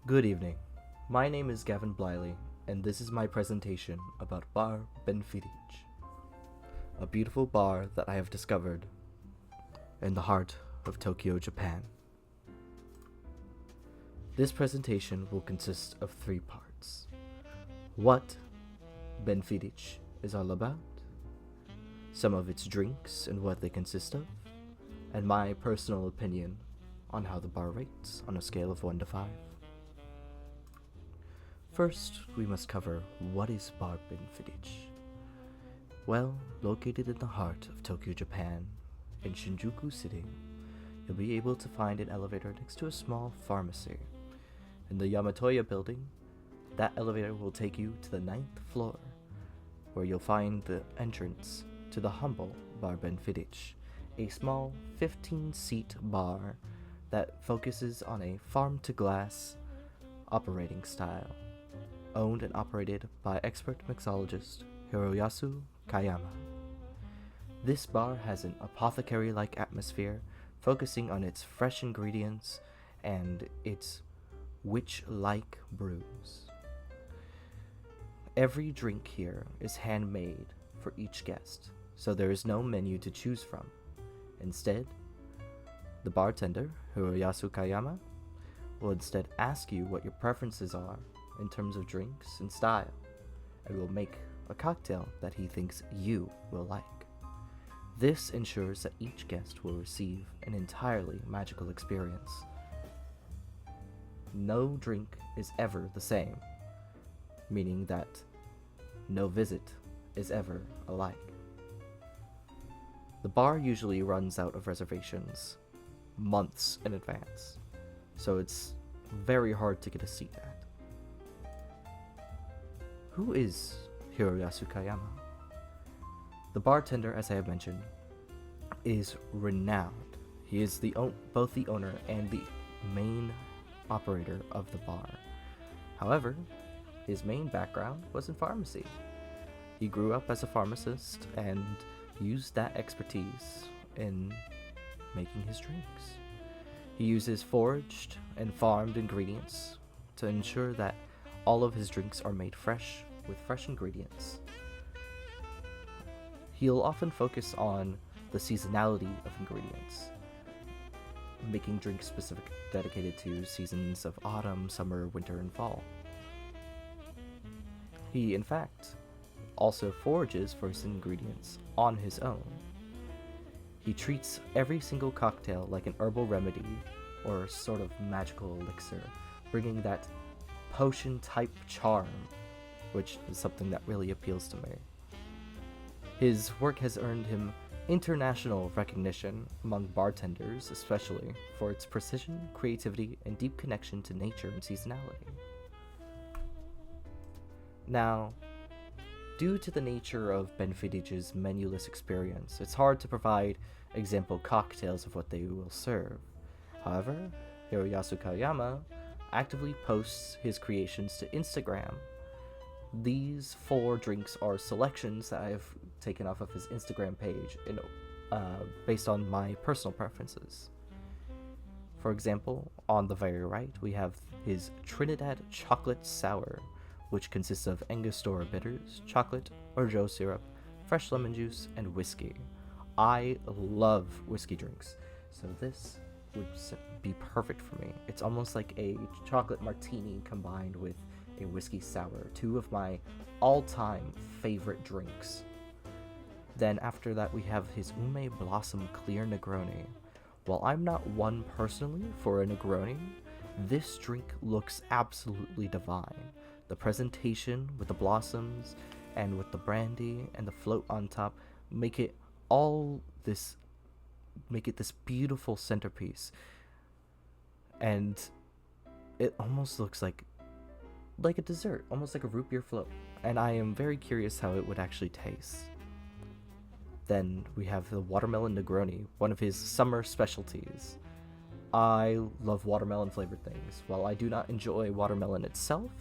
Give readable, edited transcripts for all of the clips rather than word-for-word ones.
Good evening. My name is Gavin Bliley, and this is my presentation about bar BenFiddich, a beautiful bar that I have discovered in the heart of Tokyo, Japan. This presentation will consist of 3 parts. What BenFiddich is all about, some of its drinks and what they consist of, and my personal opinion on how the bar rates on a scale of 1 to 5. First, we must cover what is bar BenFiddich. Well, located in the heart of Tokyo, Japan, in Shinjuku City, you'll be able to find an elevator next to a small pharmacy. In the Yamatoya building, that elevator will take you to the 9th floor, where you'll find the entrance to the humble bar BenFiddich, a small 15-seat bar that focuses on a farm-to-glass operating style, owned and operated by expert mixologist Hiroyasu Kayama. This bar has an apothecary-like atmosphere, focusing on its fresh ingredients and its witch-like brews. Every drink here is handmade for each guest, so there is no menu to choose from. Instead, the bartender, Hiroyasu Kayama, will instead ask you what your preferences are in terms of drinks and style, and will make a cocktail that he thinks you will like. This ensures that each guest will receive an entirely magical experience. No drink is ever the same, meaning that no visit is ever alike. The bar usually runs out of reservations months in advance, so it's very hard to get a seat at. Who is Hiroyasu Kayama? The bartender, as I have mentioned, is renowned. He is both the owner and the main operator of the bar. However, his main background was in pharmacy. He grew up as a pharmacist and used that expertise in making his drinks. He uses foraged and farmed ingredients to ensure that all of his drinks are made fresh with fresh ingredients. He'll often focus on the seasonality of ingredients, making drinks dedicated to seasons of autumn, summer, winter, and fall. He, in fact, also forages for his ingredients on his own. He treats every single cocktail like an herbal remedy or sort of magical elixir, bringing that potion-type charm, which is something that really appeals to me. His work has earned him international recognition among bartenders, especially for its precision, creativity, and deep connection to nature and seasonality. Now, due to the nature of BenFiddich's menuless experience, it's hard to provide example cocktails of what they will serve. However, Hiroyasu Kayama actively posts his creations to Instagram. These 4 drinks are selections that I have taken off of his Instagram page based on my personal preferences. For example, on the very right, we have his Trinidad Chocolate Sour, which consists of Angostura bitters, chocolate, orgeat syrup, fresh lemon juice, and whiskey. I love whiskey drinks, so this would be perfect for me. It's almost like a chocolate martini combined with a whiskey sour, 2 of my all-time favorite drinks. Then after that we have his Ume Blossom Clear Negroni. While I'm not one personally for a Negroni, this drink looks absolutely divine. The presentation with the blossoms and with the brandy and the float on top make it this beautiful centerpiece, and it almost looks like a dessert, almost like a root beer float, and I am very curious how it would actually taste. Then we have the Watermelon Negroni, one of his summer specialties. I love watermelon flavored things. While I do not enjoy watermelon itself,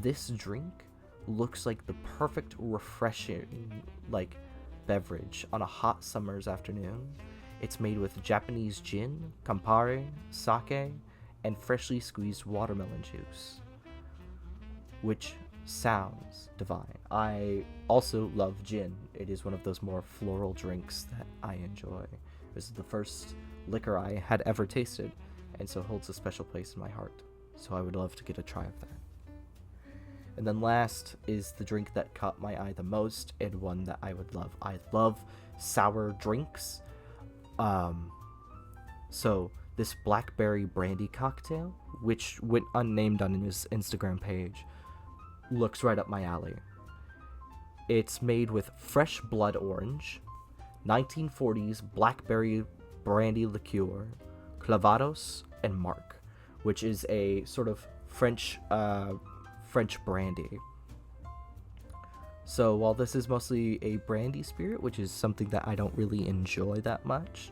this drink looks like the perfect refreshing beverage on a hot summer's afternoon. It's made with Japanese gin, Campari, sake, and freshly squeezed watermelon juice, which sounds divine. I also love gin. It is one of those more floral drinks that I enjoy. This is the first liquor I had ever tasted, and so holds a special place in my heart. So I would love to get a try of that. And then last is the drink that caught my eye the most, and one that I would love. I love sour drinks. So this blackberry brandy cocktail, which went unnamed on his Instagram page, looks right up my alley. It's made with fresh blood orange, 1940s blackberry brandy liqueur, clavados, and marc, which is a sort of French brandy. So while this is mostly a brandy spirit, which is something that I don't really enjoy that much,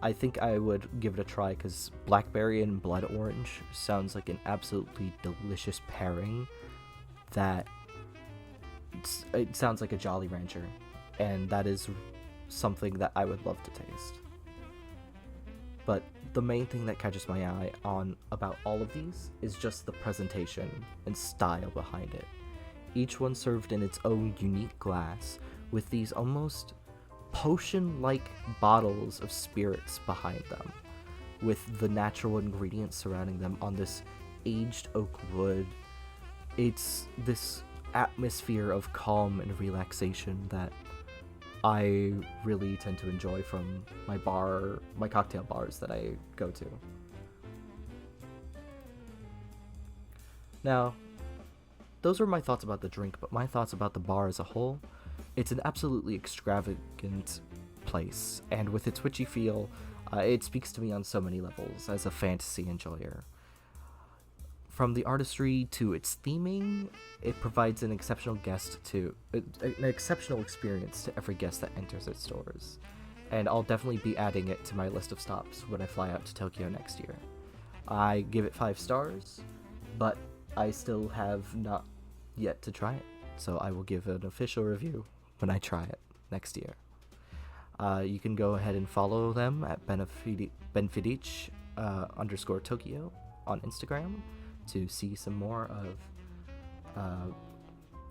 I think I would give it a try because blackberry and blood orange sounds like an absolutely delicious pairing that it sounds like a Jolly Rancher, and that is something that I would love to taste. But the main thing that catches my eye on about all of these is just the presentation and style behind it. Each one served in its own unique glass with these almost potion-like bottles of spirits behind them, with the natural ingredients surrounding them on this aged oak wood. It's this atmosphere of calm and relaxation that I really tend to enjoy from my cocktail bars that I go to. Now, those are my thoughts about the drink, but my thoughts about the bar as a whole. It's an absolutely extravagant place, and with its witchy feel, it speaks to me on so many levels as a fantasy enjoyer. From the artistry to its theming, it provides an exceptional experience to every guest that enters its doors, and I'll definitely be adding it to my list of stops when I fly out to Tokyo next year. I give it 5 stars, but I still have not yet to try it, so I will give an official review when I try it next year. You can go ahead and follow them at BenFiddich _Tokyo on Instagram to see some more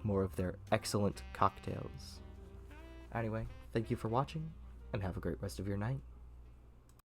of their excellent cocktails. Anyway, thank you for watching, and have a great rest of your night.